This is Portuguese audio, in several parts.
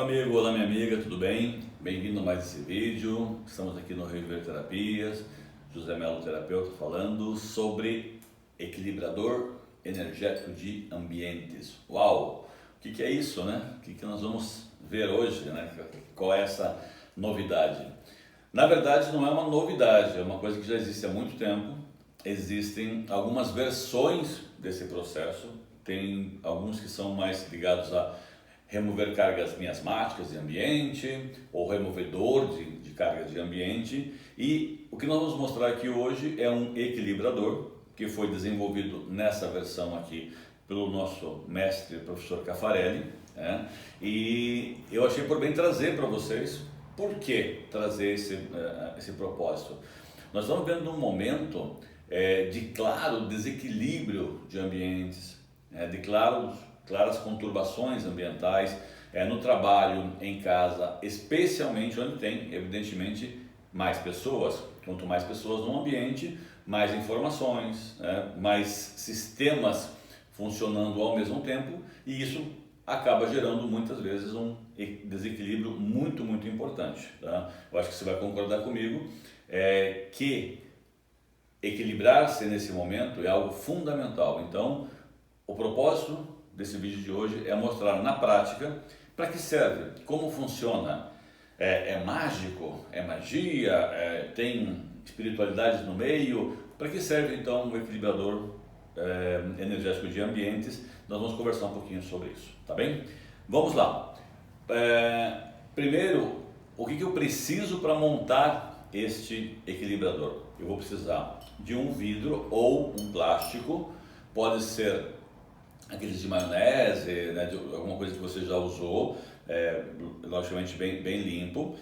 Amigo, olá minha amiga, tudo bem? Bem-vindo a mais esse vídeo. Estamos aqui no Reviver Terapias, José Melo terapeuta, falando sobre equilibrador energético de ambientes. Uau! O que é isso, né? O que nós vamos ver hoje, né? Qual é essa novidade? Na verdade não é uma novidade, é uma coisa que já existe há muito tempo. Existem algumas versões desse processo, tem alguns que são mais ligados a remover cargas miasmáticas de ambiente ou removedor de cargas de ambiente, e o que nós vamos mostrar aqui hoje é um equilibrador que foi desenvolvido nessa versão aqui pelo nosso mestre professor Caffarelli, né? E eu achei por bem trazer para vocês. Por que trazer esse propósito? Nós estamos vendo um momento de claro desequilíbrio de ambientes, de claras conturbações ambientais, no trabalho, em casa, especialmente onde tem, evidentemente, mais pessoas. Quanto mais pessoas no ambiente, mais informações, mais sistemas funcionando ao mesmo tempo, e isso acaba gerando muitas vezes um desequilíbrio muito importante, tá? Eu acho que você vai concordar comigo que equilibrar-se nesse momento é algo fundamental. Então, o propósito desse vídeo de hoje é mostrar na prática para que serve, como funciona. É mágico? É magia? Tem espiritualidade no meio? Para que serve então o equilibrador energético de ambientes? Nós vamos conversar um pouquinho sobre isso, tá bem? Vamos lá. Primeiro, o que eu preciso para montar este equilibrador? Eu vou precisar de um vidro ou um plástico, pode ser aqueles de maionese, né, de alguma coisa que você já usou, logicamente bem limpo.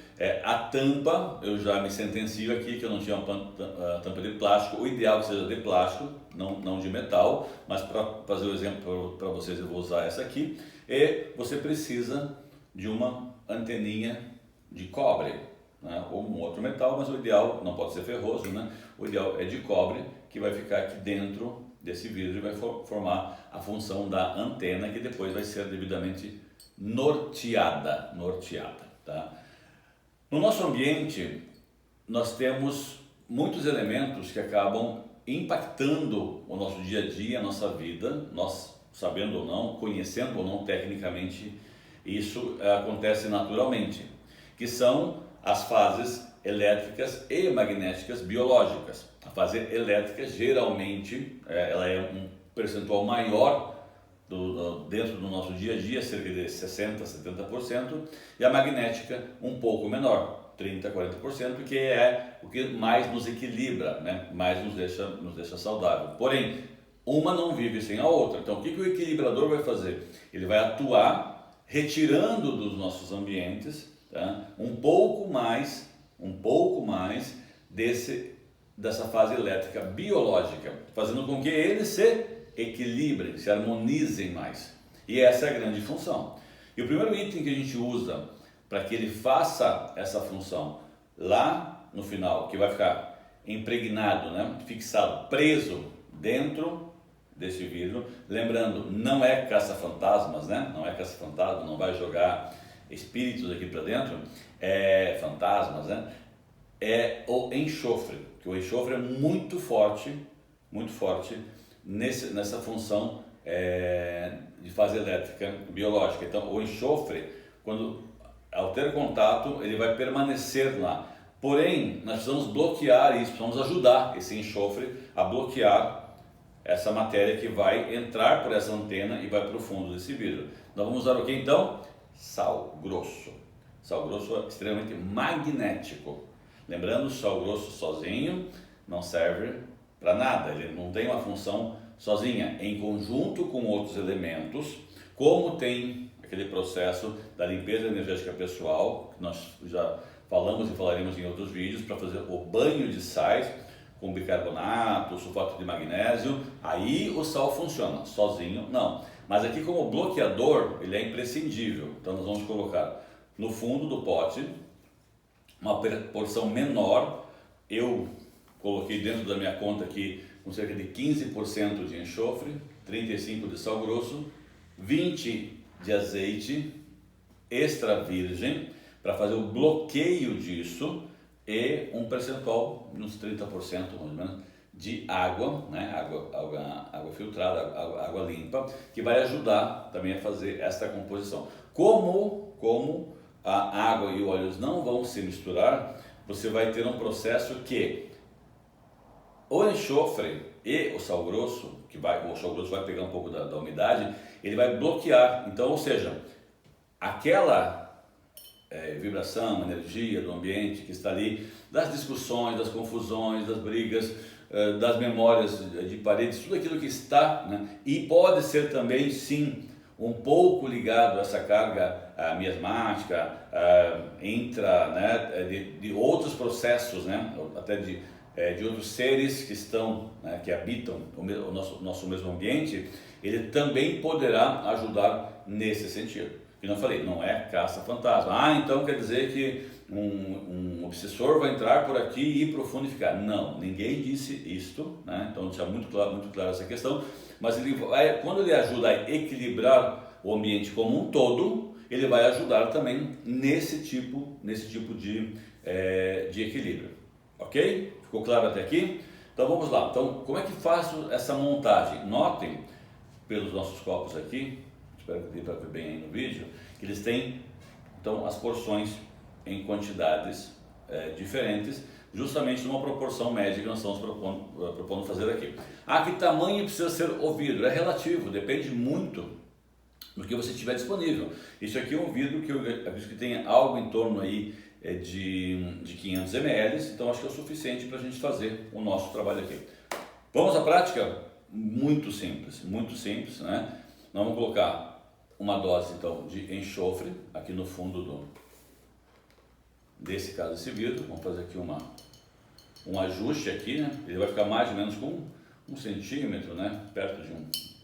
A tampa, eu já me sentencio aqui que eu não tinha uma tampa de plástico. O ideal é que seja de plástico, não de metal, mas para fazer o exemplo para vocês eu vou usar essa aqui. E você precisa de uma anteninha de cobre, né, ou um outro metal, mas o ideal não pode ser ferroso, né? O ideal é de cobre, que vai ficar aqui dentro desse vidro e vai formar a função da antena, que depois vai ser devidamente norteada, tá? No nosso ambiente, nós temos muitos elementos que acabam impactando o nosso dia a dia, a nossa vida, nós sabendo ou não, conhecendo ou não tecnicamente, isso acontece naturalmente, que são as fases elétricas e magnéticas biológicas. A fase elétrica geralmente ela é um percentual maior dentro do nosso dia a dia, cerca de 60%, 70%, e a magnética um pouco menor, 30%, 40%, que é o que mais nos equilibra, né? Mais nos deixa saudável. Porém, uma não vive sem a outra. Então, o que o equilibrador vai fazer? Ele vai atuar retirando dos nossos ambientes, tá, um pouco mais dessa fase elétrica biológica, fazendo com que eles se equilibrem, se harmonizem mais. E essa é a grande função. E o primeiro item que a gente usa para que ele faça essa função lá no final, que vai ficar impregnado, né, fixado, preso dentro desse vidro, lembrando, não é caça-fantasmas, né? Não é caça-fantasma, não vai jogar espíritos aqui para dentro, fantasmas, né? É o enxofre, que o enxofre é muito forte nessa função de fase elétrica biológica. Então, o enxofre, ao ter contato, ele vai permanecer lá. Porém, nós precisamos bloquear isso, precisamos ajudar esse enxofre a bloquear essa matéria que vai entrar por essa antena e vai para o fundo desse vidro. Nós vamos usar o que então? Sal grosso. Sal grosso é extremamente magnético. Lembrando, o sal grosso sozinho não serve para nada, ele não tem uma função sozinha. Em conjunto com outros elementos, como tem aquele processo da limpeza energética pessoal, que nós já falamos e falaremos em outros vídeos, para fazer o banho de sais, com bicarbonato, sulfato de magnésio, aí o sal funciona, sozinho não. Mas aqui como bloqueador, ele é imprescindível. Então nós vamos colocar no fundo do pote uma porção menor. Eu coloquei dentro da minha conta aqui com cerca de 15% de enxofre, 35% de sal grosso, 20% de azeite, extra virgem para fazer o bloqueio disso e um percentual, uns 30% mais ou menos, de água, né? água filtrada, água limpa, que vai ajudar também a fazer esta composição. Como a água e o óleo não vão se misturar, você vai ter um processo que o enxofre e o sal grosso, o sal grosso vai pegar um pouco da umidade, ele vai bloquear. Então, ou seja, aquela vibração, energia do ambiente que está ali, das discussões, das confusões, das brigas, das memórias de paredes, tudo aquilo que está, né? E pode ser também, sim, um pouco ligado a essa carga miasmática, né, de outros processos, né, até de outros seres que estão, né, que habitam o nosso mesmo ambiente, ele também poderá ajudar nesse sentido. Que não falei, não é caça-fantasma. Então quer dizer que um obsessor vai entrar por aqui e ir profundo e ficar. Não, ninguém disse isto, né? Então deixa muito claro essa questão. Mas quando ele ajuda a equilibrar o ambiente como um todo, ele vai ajudar também nesse tipo de equilíbrio. Ok? Ficou claro até aqui? Então vamos lá. Então, como é que faço essa montagem? Notem pelos nossos copos aqui, espero que dê para ver bem aí no vídeo, que eles têm então as porções em quantidades diferentes, justamente numa proporção média que nós estamos propondo fazer aqui. Que tamanho precisa ser o vidro? É relativo, depende muito do que você tiver disponível. Isso aqui é um vidro que eu acredito que tenha algo em torno aí de 500 ml, então acho que é o suficiente para a gente fazer o nosso trabalho aqui. Vamos à prática? Muito simples, né? Nós vamos colocar uma dose então de enxofre aqui no fundo desse caso, esse vidro. Vamos fazer aqui um ajuste aqui, né? Ele vai ficar mais ou menos com 1 centímetro, né? Perto de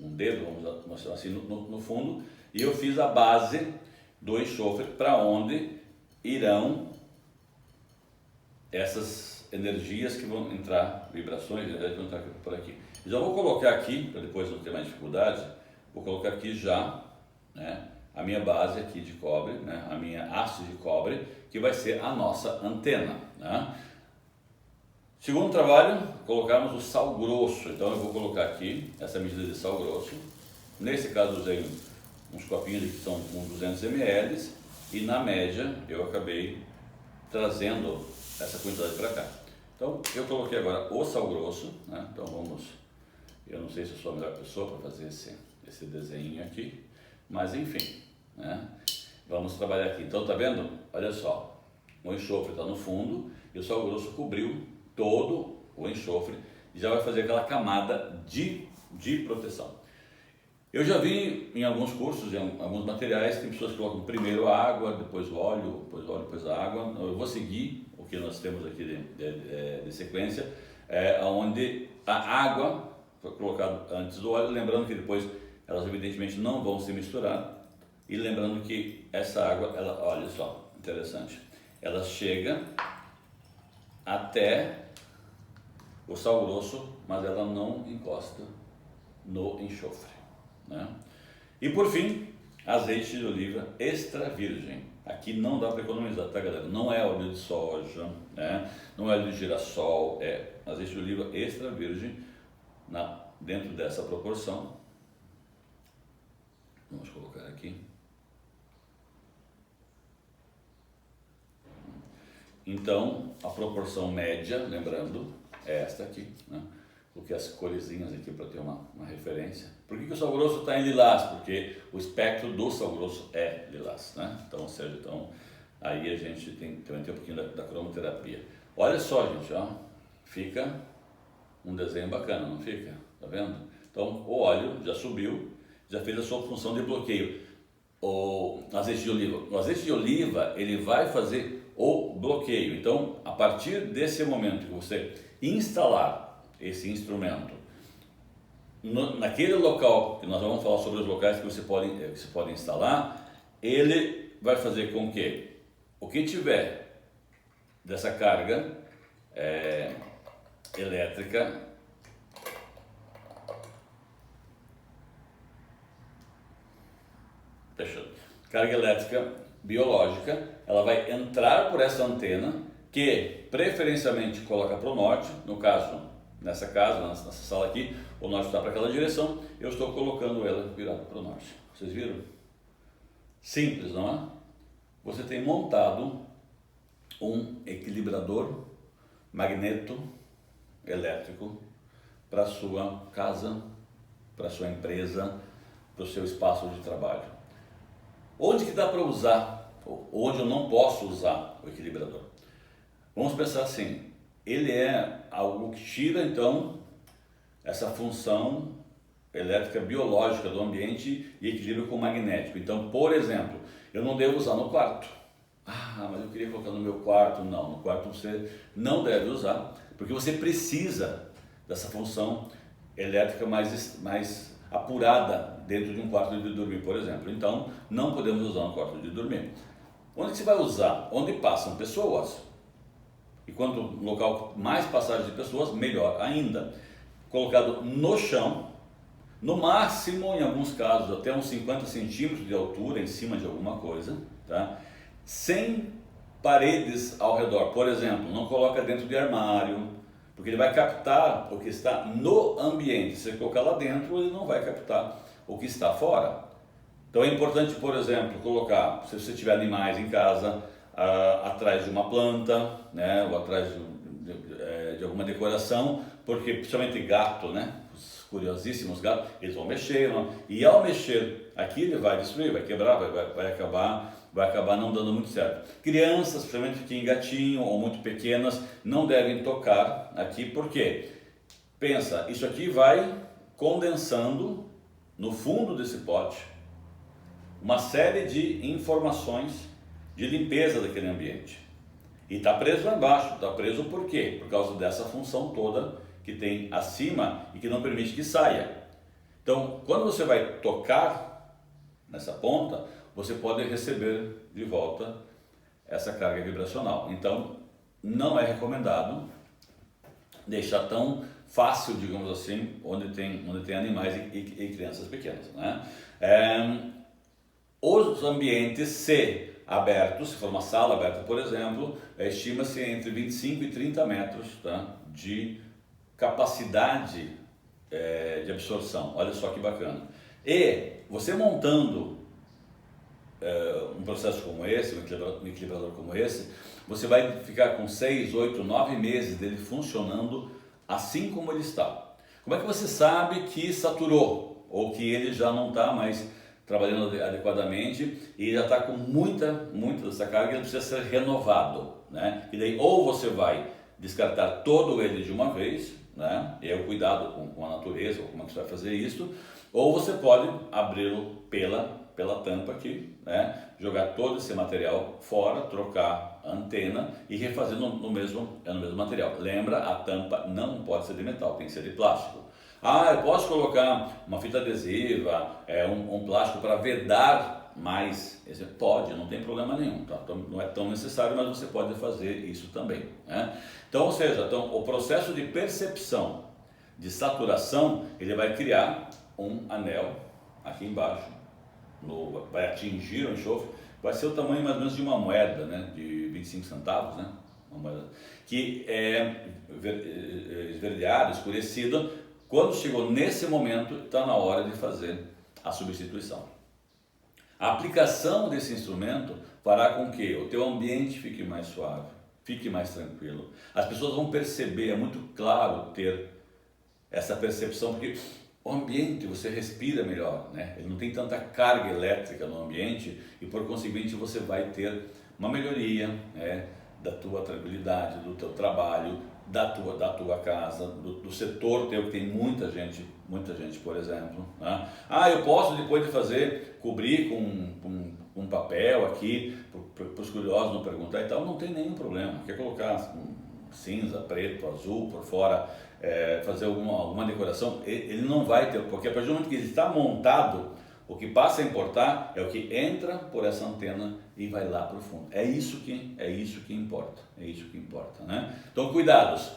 um dedo, vamos mostrar assim no fundo. E eu fiz a base do enxofre para onde irão essas energias que vão entrar, vibrações, que vão entrar por aqui. Já vou colocar aqui, para depois não ter mais dificuldade, vou colocar aqui já, né, a minha base aqui de cobre, né, a minha haste de cobre, que vai ser a nossa antena, né? Segundo trabalho, colocarmos o sal grosso. Então eu vou colocar aqui essa medida de sal grosso. Nesse caso usei uns copinhos que são com 200 ml e na média eu acabei trazendo essa quantidade para cá. Então eu coloquei agora o sal grosso, né? Então eu não sei se eu sou a melhor pessoa para fazer esse desenho aqui, mas enfim, né? Vamos trabalhar aqui. Então tá vendo? Olha só, o enxofre está no fundo e o sal grosso cobriu todo o enxofre e já vai fazer aquela camada de proteção. Eu já vi em alguns cursos, em alguns materiais, tem pessoas que colocam primeiro a água, depois o óleo, depois a água. Eu vou seguir o que nós temos aqui de sequência, onde a água foi colocada antes do óleo, lembrando que depois elas evidentemente não vão se misturar, e lembrando que essa água, ela, olha só, interessante, ela chega até o sal grosso, mas ela não encosta no enxofre, né? E por fim, azeite de oliva extra virgem. Aqui não dá para economizar, tá, galera? Não é óleo de soja, né? Não é óleo de girassol, é azeite de oliva extra virgem dentro dessa proporção. Vamos colocar aqui. Então, a proporção média, lembrando, é esta aqui, né? Coloquei as coresinhas aqui para ter uma referência. Por que o sal grosso está em lilás? Porque o espectro do sal grosso é lilás, né? Então, ou seja, aí a gente tem um pouquinho da cromoterapia. Olha só, gente, ó, fica um desenho bacana, não fica? Tá vendo? Então, o óleo já subiu, já fez a sua função de bloqueio. O azeite de oliva, ele vai fazer o bloqueio. Então, a partir desse momento que você instalar esse instrumento naquele local, que nós vamos falar sobre os locais que você pode instalar, ele vai fazer com que o que tiver dessa carga elétrica carga elétrica biológica, ela vai entrar por essa antena, que preferencialmente coloca para o norte, no caso, nessa casa, nessa sala aqui, o norte está para aquela direção, eu estou colocando ela virada para o norte. Vocês viram? Simples, não é? Você tem montado um equilibrador magneto elétrico para a sua casa, para a sua empresa, para o seu espaço de trabalho. Onde que dá para usar, onde eu não posso usar o equilibrador? Vamos pensar assim, ele é algo que tira então essa função elétrica biológica do ambiente e equilibra com o magnético. Então, por exemplo, eu não devo usar no quarto. Ah, mas eu queria colocar no meu quarto. Não, no quarto você não deve usar, porque você precisa dessa função elétrica mais apurada dentro de um quarto de dormir, por exemplo. Então, não podemos usar no quarto de dormir. Onde que você vai usar? Onde passam pessoas. E quanto local mais passagem de pessoas, melhor ainda. Colocado no chão, no máximo, em alguns casos, até uns 50 centímetros de altura em cima de alguma coisa, tá? Sem paredes ao redor. Por exemplo, não coloca dentro de armário, porque ele vai captar o que está no ambiente. Se você colocar lá dentro, ele não vai captar o que está fora. Então é importante, por exemplo, colocar, se você tiver animais em casa, atrás de uma planta, né, ou atrás de alguma decoração, porque principalmente gato, né, os curiosíssimos gatos, eles vão mexer, não? E ao mexer aqui ele vai destruir, vai quebrar, vai acabar não dando muito certo. Crianças, principalmente que engatinham ou muito pequenas, não devem tocar aqui, porque pensa, isso aqui vai condensando no fundo desse pote uma série de informações de limpeza daquele ambiente. E está preso lá embaixo. Está preso por quê? Por causa dessa função toda que tem acima e que não permite que saia. Então, quando você vai tocar nessa ponta, você pode receber de volta essa carga vibracional. Então, não é recomendado deixar tão fácil, digamos assim, onde tem animais e crianças pequenas, né? Os ambientes, se abertos, se for uma sala aberta, por exemplo, estima-se entre 25 e 30 metros, tá, de capacidade de absorção. Olha só que bacana. E você montando um processo como esse, um equilibrador como esse, você vai ficar com 6, 8, 9 meses dele funcionando assim como ele está. Como é que você sabe que saturou ou que ele já não está mais trabalhando adequadamente e já está com muita dessa carga, ele precisa ser renovado, né? E daí ou você vai descartar todo ele de uma vez, né? E é o cuidado com a natureza, ou como é que você vai fazer isso, ou você pode abri-lo pela tampa aqui, né? Jogar todo esse material fora, trocar a antena e refazer no mesmo material. Lembra, a tampa não pode ser de metal, tem que ser de plástico. Ah, eu posso colocar uma fita adesiva, um plástico para vedar mais? Pode, não tem problema nenhum, tá? Então, não é tão necessário, mas você pode fazer isso também, né? Então, ou seja, o processo de percepção de saturação, ele vai criar um anel aqui embaixo, vai atingir o enxofre, vai ser o tamanho mais ou menos de uma moeda, né, de 25 centavos, né? Uma moeda que é esverdeada, escurecida. Quando chegou nesse momento, está na hora de fazer a substituição. A aplicação desse instrumento fará com que o teu ambiente fique mais suave, fique mais tranquilo. As pessoas vão perceber, é muito claro ter essa percepção, porque o ambiente você respira melhor, né? Ele não tem tanta carga elétrica no ambiente e por conseguinte você vai ter uma melhoria, né, da tua tranquilidade, do teu trabalho, da tua casa, do setor teu, que tem muita gente, por exemplo, né? Ah, eu posso depois de fazer, cobrir com papel aqui, para os curiosos não perguntar e tal, não tem nenhum problema. Quer colocar cinza, preto, azul por fora, fazer alguma decoração, ele não vai ter, porque a partir do momento que ele está montado, o que passa a importar é o que entra por essa antena e vai lá para o fundo. É isso que importa, né? Então, cuidados.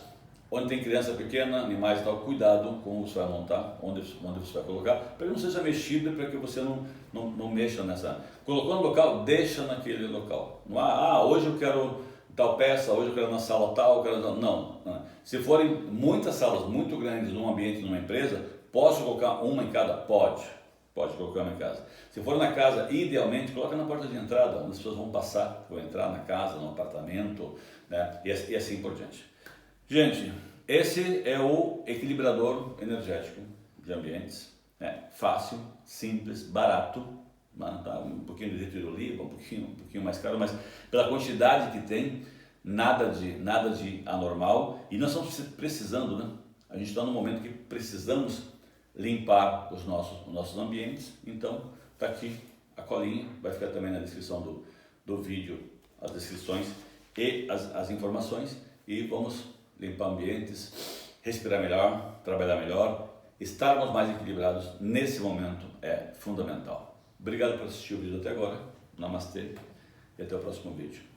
Onde tem criança pequena, animais e tal, cuidado com o que você vai montar, onde você vai colocar, para que não seja mexido, para que você não mexa nessa. Colocou no local, deixa naquele local. Não hoje eu quero tal peça, hoje eu quero na sala tal, eu quero... Não. Se forem muitas salas muito grandes num ambiente, numa empresa, posso colocar uma em cada? Pode colocar uma em casa. Se for na casa, idealmente, coloca na porta de entrada, onde as pessoas vão passar, vão entrar na casa, no apartamento, né? E assim por diante. Gente, esse é o equilibrador energético de ambientes. Fácil, simples, barato, tá? Um pouquinho de azeite de oliva, um pouquinho mais caro, mas pela quantidade que tem, nada de anormal. E nós estamos precisando, né? A gente está num momento que precisamos limpar os nossos ambientes. Então, está aqui a colinha, vai ficar também na descrição do vídeo, as descrições e as informações. E vamos limpar ambientes, respirar melhor, trabalhar melhor, estarmos mais equilibrados nesse momento é fundamental. Obrigado por assistir o vídeo até agora. Namastê e até o próximo vídeo.